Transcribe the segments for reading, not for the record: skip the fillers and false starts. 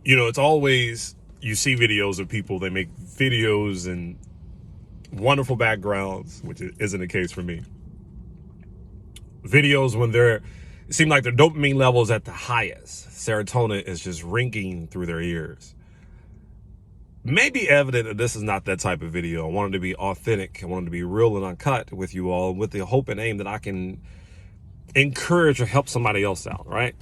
It's always, you see videos of people, they make videos and wonderful backgrounds, which isn't the case for me. Videos when it seems like their dopamine levels at the highest. Serotonin is just ringing through their ears. Maybe evident that this is not that type of video. I wanted to be authentic. I wanted to be real and uncut with you all, with the hope and aim that I can encourage or help somebody else out, right?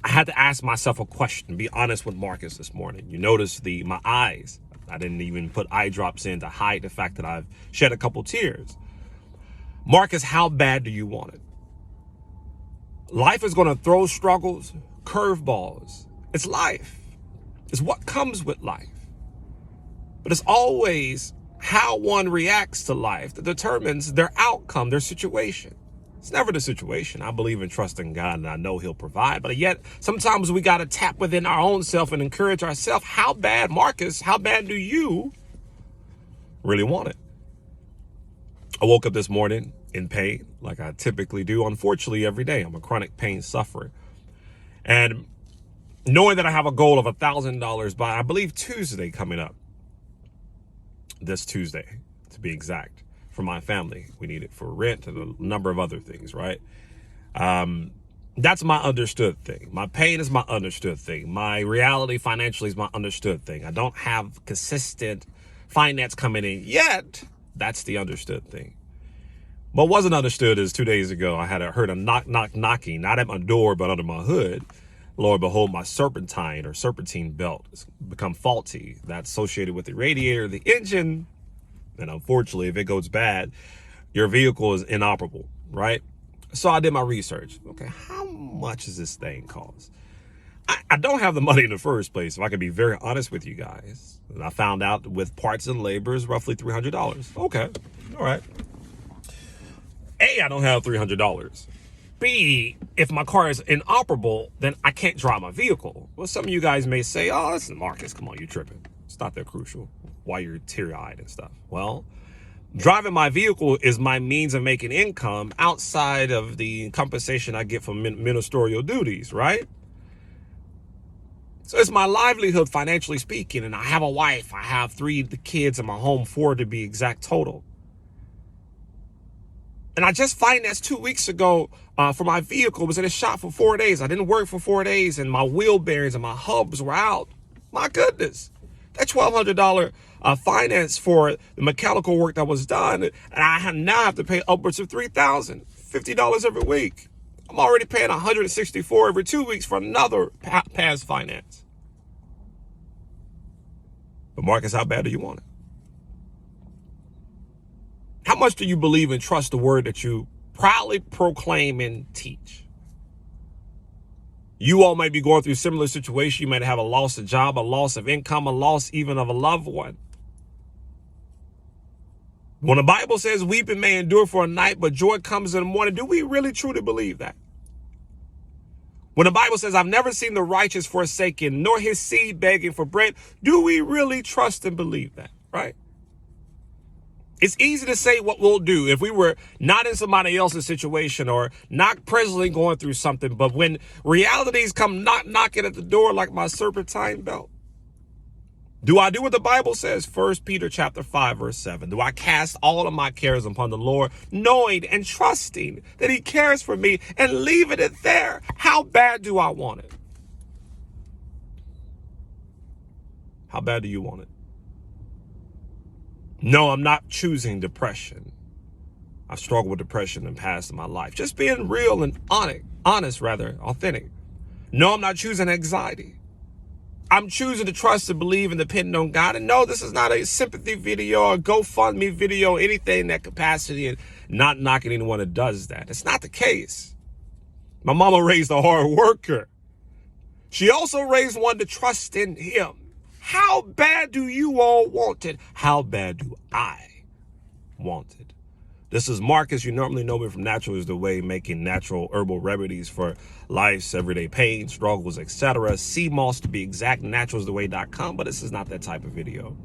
I had to ask myself a question, be honest with Marcus this morning. You notice my eyes. I didn't even put eye drops in to hide the fact that I've shed a couple tears. Marcus, how bad do you want it? Life is going to throw struggles, curveballs. It's life. It's what comes with life. But it's always how one reacts to life that determines their outcome, their situation. It's never the situation. I believe in trusting God, and I know he'll provide. But yet, sometimes we got to tap within our own self and encourage ourselves. How bad, Marcus, how bad do you really want it? I woke up this morning in pain, like I typically do, unfortunately, every day. I'm a chronic pain sufferer. And knowing that I have a goal of $1,000 by, I believe, Tuesday coming up, this Tuesday, to be exact, for my family. We need it for rent and a number of other things, right? That's my understood thing. My pain is my understood thing. My reality financially is my understood thing. I don't have consistent finance coming in yet. That's the understood thing. What wasn't understood is 2 days ago, I had heard a knocking, not at my door, but under my hood. Lord, behold, my serpentine belt has become faulty. That's associated with the radiator, the engine. And unfortunately, if it goes bad, your vehicle is inoperable, right? So I did my research. Okay, how much does this thing cost? I don't have the money in the first place, if I can be very honest with you guys. And I found out with parts and labor is roughly $300. Okay, all right. A, I don't have $300. B, if my car is inoperable, then I can't drive my vehicle. Well, some of you guys may say, oh, listen, Marcus, come on, you tripping. It's not that crucial. Why you're teary-eyed and stuff. Well, driving my vehicle is my means of making income outside of the compensation I get from ministerial duties, right? So it's my livelihood, financially speaking, and I have a wife. I have 3 kids in my home, 4 to be exact total. And I just financed 2 weeks ago for my vehicle. It was in a shop for 4 days. I didn't work for 4 days, and my wheel bearings and my hubs were out. My goodness. That $1,200 finance for the mechanical work that was done, and I now have to pay upwards of $3,000, $50 every week. I'm already paying $164 every 2 weeks for another past finance. But Marcus, how bad do you want it? How much do you believe and trust the word that you proudly proclaim and teach? You all might be going through a similar situation. You might have a loss of job, a loss of income, a loss even of a loved one. When the Bible says weeping may endure for a night, but joy comes in the morning, do we really truly believe that? When the Bible says, I've never seen the righteous forsaken, nor his seed begging for bread, do we really trust and believe that, right? It's easy to say what we'll do if we were not in somebody else's situation or not presently going through something. But when realities come knocking at the door like my serpentine belt, do I do what the Bible says? 1 Peter chapter 5, verse 7. Do I cast all of my cares upon the Lord, knowing and trusting that he cares for me and leaving it there? How bad do I want it? How bad do you want it? No, I'm not choosing depression. I've struggled with depression in the past in my life. Just being real and honest, authentic. No, I'm not choosing anxiety. I'm choosing to trust and believe and depend on God. And no, this is not a sympathy video or GoFundMe video, anything in that capacity, and not knocking anyone that does that. It's not the case. My mama raised a hard worker. She also raised one to trust in him. How bad do you all want it? How bad do I want it? This is Marcus. You normally know me from Natural is the Way, making natural herbal remedies for life's everyday pain, struggles, etc. CMOS to be exact, naturalistheway.com. But this is not that type of video.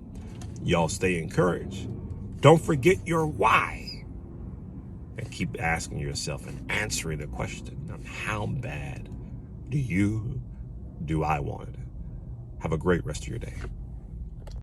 Y'all stay encouraged. Don't forget your why. And keep asking yourself and answering the question of how bad do you do I want it? Have a great rest of your day.